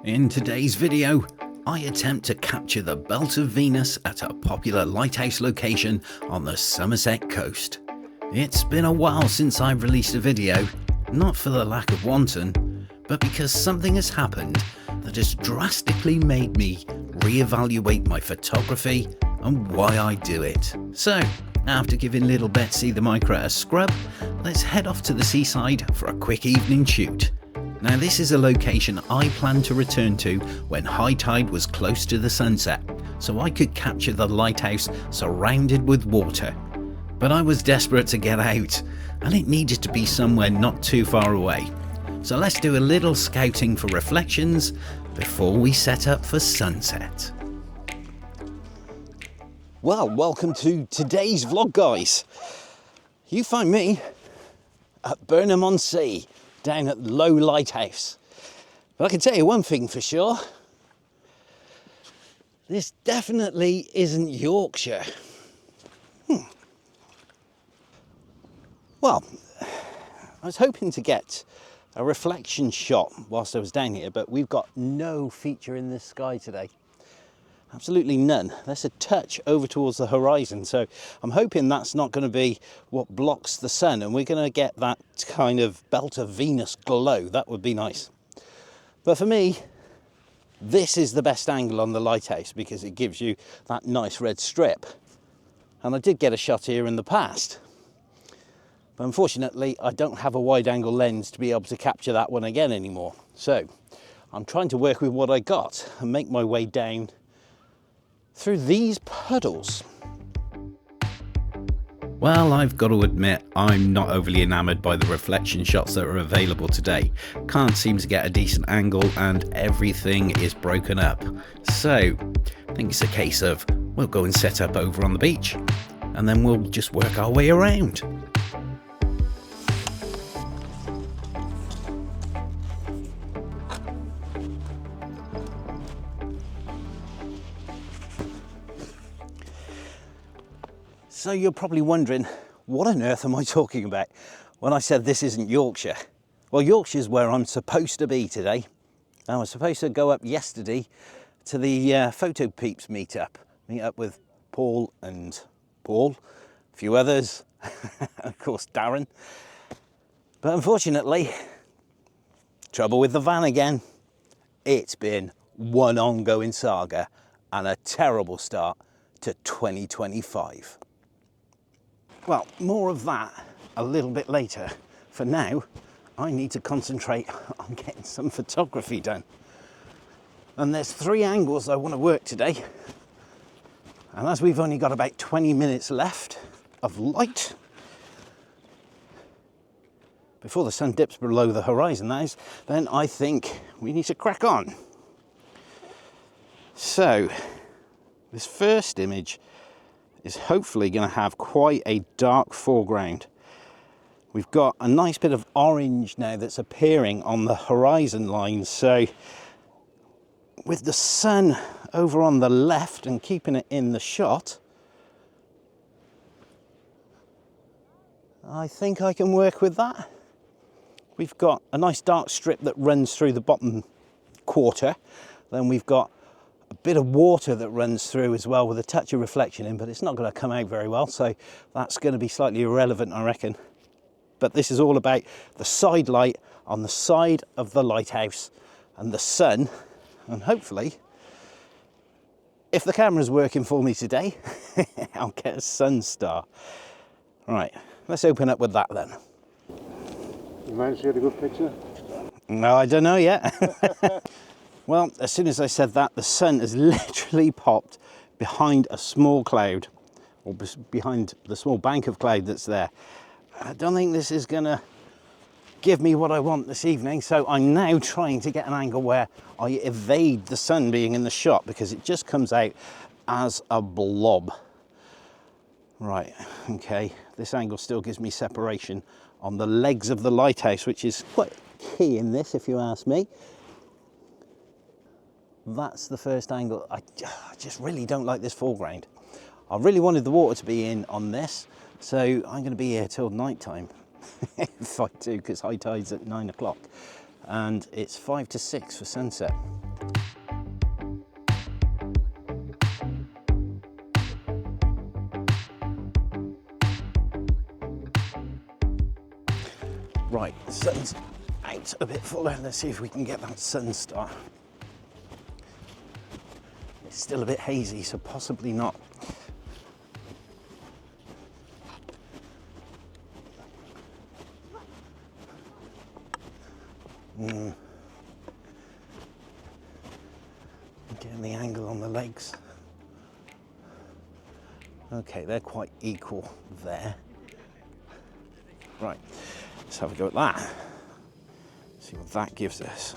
In today's video, I attempt to capture the Belt of Venus at a popular lighthouse location on the Somerset coast. It's been a while since I've released a video, not for the lack of wanting, but because something has happened that has drastically made me reevaluate my photography and why I do it. So, after giving little Betsy the Micra a scrub, let's head off to the seaside for a quick evening shoot. Now this is a location I planned to return to when high tide was close to the sunset, so I could capture the lighthouse surrounded with water. But I was desperate to get out, and it needed to be somewhere not too far away. So let's do a little scouting for reflections before we set up for sunset. Well, welcome to today's vlog, guys. You find me at Burnham-on-Sea, down at Low Lighthouse. But I can tell you one thing for sure. This definitely isn't Yorkshire. Well, I was hoping to get a reflection shot whilst I was down here, but we've got no feature in this sky today. Absolutely none. There's a touch over towards the horizon, so I'm hoping that's not going to be what blocks the sun and we're going to get that kind of Belt of Venus glow. That would be nice. But for me, this is the best angle on the lighthouse because it gives you that nice red strip. And I did get a shot here in the past, but unfortunately I don't have a wide angle lens to be able to capture that one again anymore. So I'm trying to work with what I got and make my way down through these puddles. Well, I've got to admit, I'm not overly enamoured by the reflection shots that are available today. Can't seem to get a decent angle and everything is broken up. So, I think it's a case of we'll go and set up over on the beach and then we'll just work our way around. So you're probably wondering, what on earth am I talking about when I said this isn't Yorkshire? Well, Yorkshire's where I'm supposed to be today. I was supposed to go up yesterday to the Photo Peeps meet up with Paul, a few others, of course Darren. But unfortunately, trouble with the van again. It's been one ongoing saga and a terrible start to 2025. Well, more of that a little bit later. For now, I need to concentrate on getting some photography done. And there's 3 angles I want to work today. And as we've only got about 20 minutes left of light, before the sun dips below the horizon, that is, then I think we need to crack on. So, this first image is hopefully going to have quite a dark foreground. We've got a nice bit of orange now that's appearing on the horizon line, so with the sun over on the left and keeping it in the shot, I think I can work with that. We've got a nice dark strip that runs through the bottom quarter, then we've got a bit of water that runs through as well with a touch of reflection in, but it's not going to come out very well, so that's going to be slightly irrelevant, I reckon. But this is all about the side light on the side of the lighthouse and the sun, and hopefully, if the camera's working for me today, I'll get a sun star. Right, let's open up with that then. You managed to get a good picture? No, I don't know yet. Well, as soon as I said that, the sun has literally popped behind a small cloud, or behind the small bank of cloud that's there. I don't think this is going to give me what I want this evening, so I'm now trying to get an angle where I evade the sun being in the shot, because it just comes out as a blob. Right, okay, this angle still gives me separation on the legs of the lighthouse, which is quite key in this, if you ask me. That's the first angle. I just really don't like this foreground. I really wanted the water to be in on this, so I'm going to be here till night time if I do, because high tide's at 9 o'clock and it's 5 to 6 for sunset. sun's out a bit fuller. Let's see if we can get that sun star. It's still a bit hazy, so possibly not. Getting the angle on the legs. Okay, they're quite equal there. Right, let's have a go at that. See what that gives us.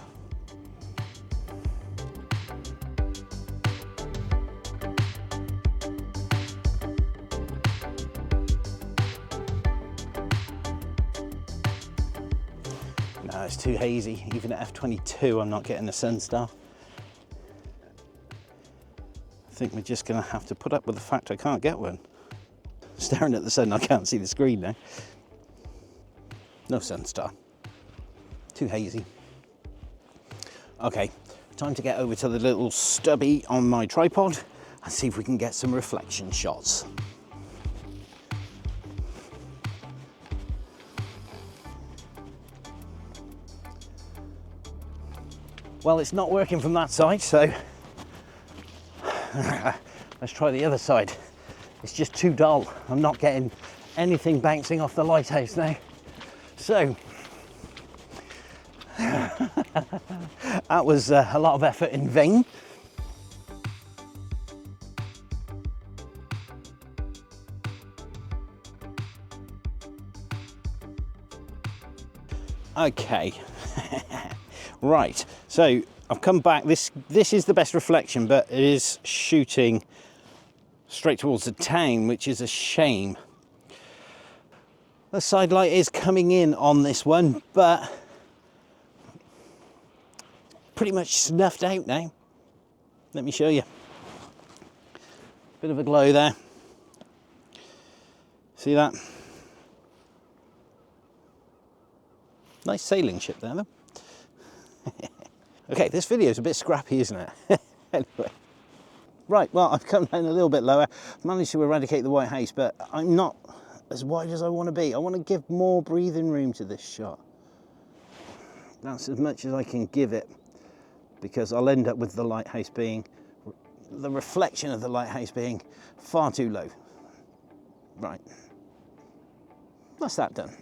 No, it's too hazy. Even at f22, I'm not getting a sun star. I think we're just going to have to put up with the fact I can't get one. Staring at the sun, I can't see the screen now. No sun star. Too hazy. Okay, time to get over to the little stubby on my tripod and see if we can get some reflection shots. Well, it's not working from that side, so let's try the other side. It's just too dull. I'm not getting anything bouncing off the lighthouse now. So, that was a lot of effort in vain. Okay, right, so I've come back. This is the best reflection, but it is shooting straight towards the town, which is a shame. The side light is coming in on this one, but pretty much snuffed out now. Let me show you. Bit of a glow there. See that? Nice sailing ship there, though. Okay, this video is a bit scrappy, isn't it? Anyway. Right, well, I've come down a little bit lower. I've managed to eradicate the white house, but I'm not as wide as I want to be. I want to give more breathing room to this shot. That's as much as I can give it, because I'll end up with the lighthouse being, the reflection of the lighthouse being far too low. Right, that's that done.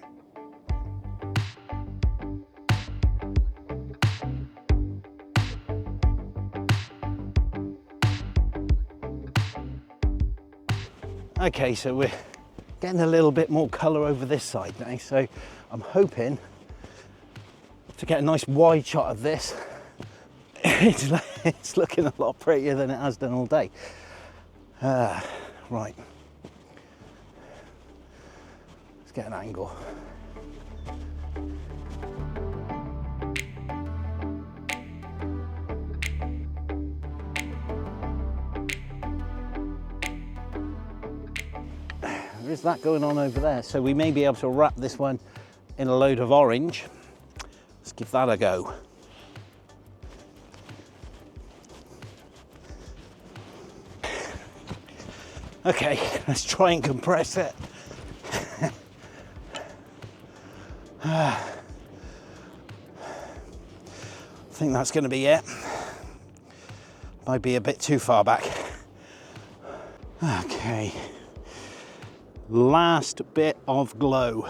Okay, so we're getting a little bit more colour over this side now, so I'm hoping to get a nice wide shot of this. It's looking a lot prettier than it has done all day. Right, let's get an angle. There is that going on over there, so we may be able to wrap this one in a load of orange. Let's give that a go. Okay, let's try and compress it. I think that's going to be it. Might be a bit too far back. Okay. Last bit of glow.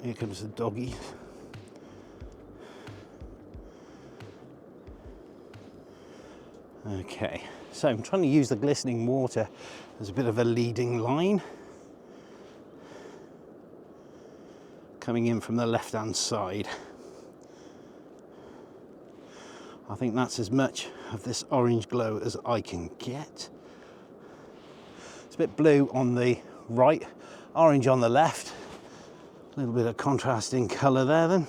Here comes the doggy. Okay, so I'm trying to use the glistening water as a bit of a leading line. Coming in from the left-hand side. I think that's as much of this orange glow as I can get. It's a bit blue on the right, orange on the left. A little bit of contrasting colour there then.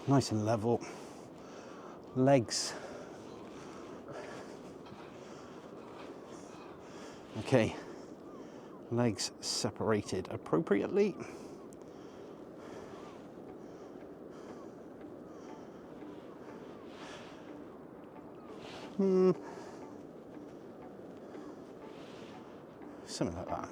Nice and level. Legs. Okay, legs separated appropriately. Something like that.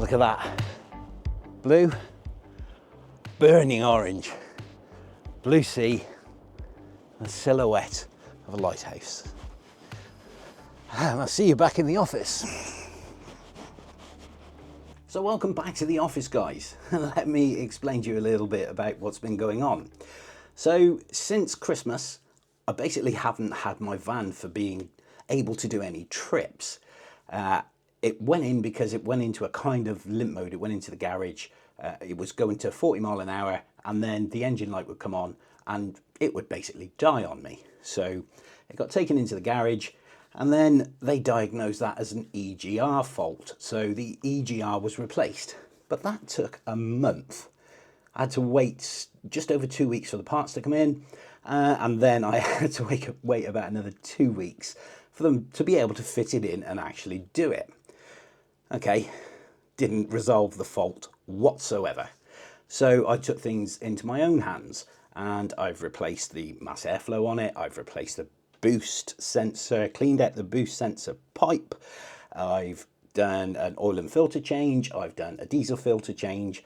Look at that. Blue, burning orange, blue sea, the silhouette of a lighthouse. And I'll see you back in the office. So welcome back to the office, guys. Let me explain to you a little bit about what's been going on. So since Christmas, I basically haven't had my van for being able to do any trips. It went in because it went into a kind of limp mode. It went into the garage. It was going to 40 mile an hour, and then the engine light would come on and it would basically die on me. So it got taken into the garage, and then they diagnosed that as an EGR fault. So the EGR was replaced, but that took a month. I had to wait just over 2 weeks for the parts to come in, and then I had to wait about another 2 weeks for them to be able to fit it in and actually do it. Okay, didn't resolve the fault whatsoever. So I took things into my own hands, and I've replaced the mass airflow on it. I've replaced the boost sensor, cleaned out the boost sensor pipe. I've done an oil and filter change. I've done a diesel filter change.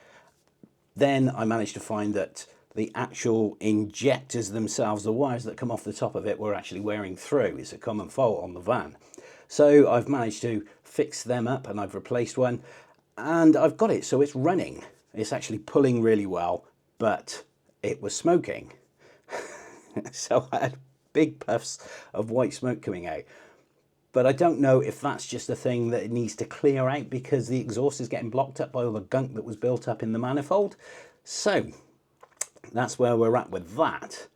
Then I managed to find that the actual injectors themselves, the wires that come off the top of it, were actually wearing through. It's a common fault on the van. So I've managed to fix them up, and I've replaced one, and I've got it so it's running. It's actually pulling really well, but it was smoking. So I had big puffs of white smoke coming out. But I don't know if that's just a thing that it needs to clear out because the exhaust is getting blocked up by all the gunk that was built up in the manifold. So that's where we're at with that.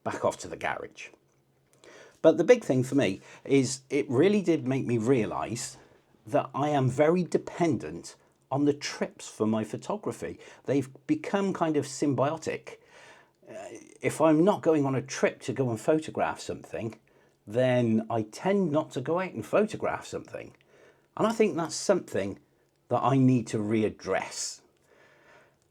Back off to the garage. But the big thing for me is it really did make me realise that I am very dependent on the trips for my photography. They've become kind of symbiotic. If I'm not going on a trip to go and photograph something, then I tend not to go out and photograph something. And I think that's something that I need to readdress.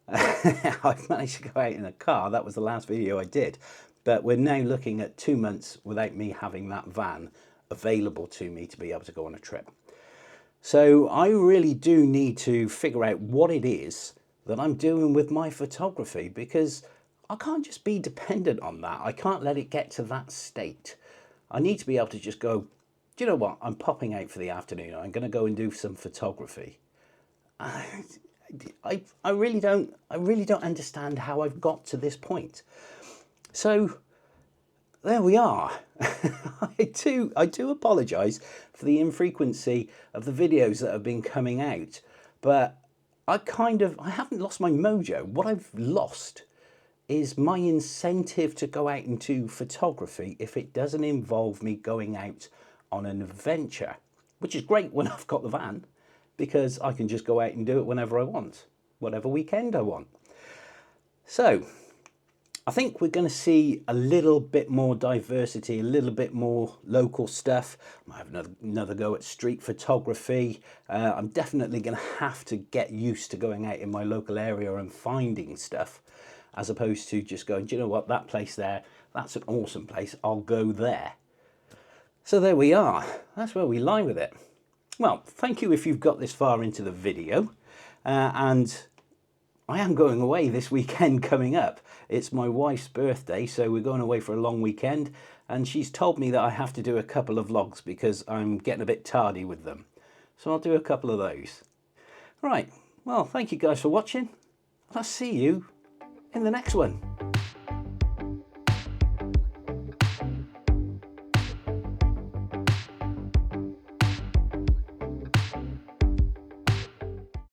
I've managed to go out in a car. That was the last video I did. But we're now looking at 2 months without me having that van available to me to be able to go on a trip. So I really do need to figure out what it is that I'm doing with my photography, because I can't just be dependent on that. I can't let it get to that state. I need to be able to just go, do you know what? I'm popping out for the afternoon. I'm going to go and do some photography. I really don't understand how I've got to this point. So there we are. I do apologise for the infrequency of the videos that have been coming out, but I haven't lost my mojo. What I've lost is my incentive to go out and do photography if it doesn't involve me going out on an adventure, which is great when I've got the van, because I can just go out and do it whenever I want, whatever weekend I want. So I think we're going to see a little bit more diversity, a little bit more local stuff. I might have another go at street photography. I'm definitely going to have to get used to going out in my local area and finding stuff, as opposed to just going, do you know what, that place there, that's an awesome place, I'll go there. So there we are. That's where we lie with it. Well, thank you if you've got this far into the video. And I am going away this weekend coming up. It's my wife's birthday, so we're going away for a long weekend, and she's told me that I have to do a couple of vlogs because I'm getting a bit tardy with them. So I'll do a couple of those. Right, well, thank you guys for watching. I'll see you in the next one.